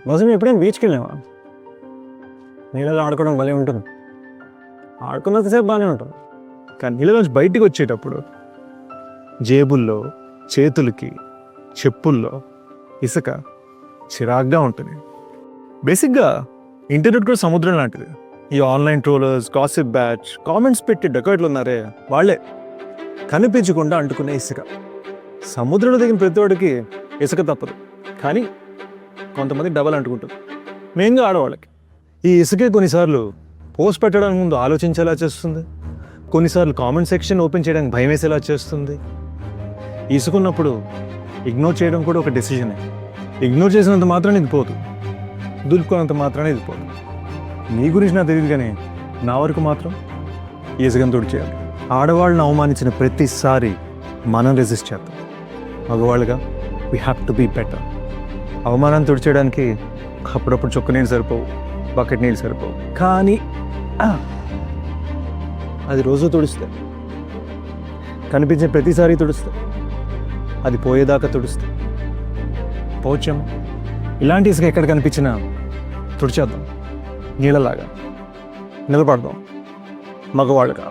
రోజు మేము ఎప్పుడైనా బీచ్కి వెళ్ళామా? నీళ్ళలో ఆడుకోవడం భలే ఉంటుంది. ఆడుకున్నంతసేపు బాగానే ఉంటుంది. కానీ నీళ్ళలోంచి బయటికి వచ్చేటప్పుడు జేబుల్లో, చేతులకి, చెప్పుల్లో ఇసుక చిరాగ్గా ఉంటుంది. బేసిక్గా ఇంటర్నెట్ కూడా సముద్రం లాంటిది. ఈ online trollers, gossip batch, comments పెట్టి డెకాయిట్లు ఉన్నారే వాళ్ళే కనిపించకుండా అంటుకునే ఇసుక. సముద్రంలో దిగిన ప్రతివాడికి ఇసుక తప్పదు, కానీ కొంతమంది డబల్ అంటుకుంటుంది, మెయిన్గా ఆడవాళ్ళకి. ఈ ఇసుకే కొన్నిసార్లు పోస్ట్ పెట్టడానికి ముందు ఆలోచించేలా చేస్తుంది, కొన్నిసార్లు కామెంట్ సెక్షన్ ఓపెన్ చేయడానికి భయం వేసేలా చేస్తుంది. ఇసుకున్నప్పుడు ఇగ్నోర్ చేయడం కూడా ఒక డెసిషనే. ఇగ్నోర్ చేసినంత మాత్రాన్ని ఇది పోదు, దులుపుకున్నంత మాత్రాన్ని ఇది పోదు. నీ గురించి నాకు తెలియదు, కానీ నా వరకు మాత్రం ఈ ఇసుకను తుడిచేయాలి. ఆడవాళ్ళని అవమానించిన ప్రతిసారి మనం రెసిస్ట్ చేద్దాం. మగవాళ్ళుగా we have to be better. అవమానాన్ని తుడిచేయడానికి అప్పుడప్పుడు చొక్క నీళ్ళు సరిపోవు, బకెట్ నీళ్ళు సరిపోవు, కానీ అది రోజు తుడిస్తే, కనిపించే ప్రతిసారి తుడిస్తే, అది పోయేదాకా తుడిస్తే పోవచ్చేమో. ఇలాంటి ఇసుక ఎక్కడ కనిపించినా తుడిచేద్దాం, నీళ్ళలాగా నిలబడదాం మగవాళ్ళుగా.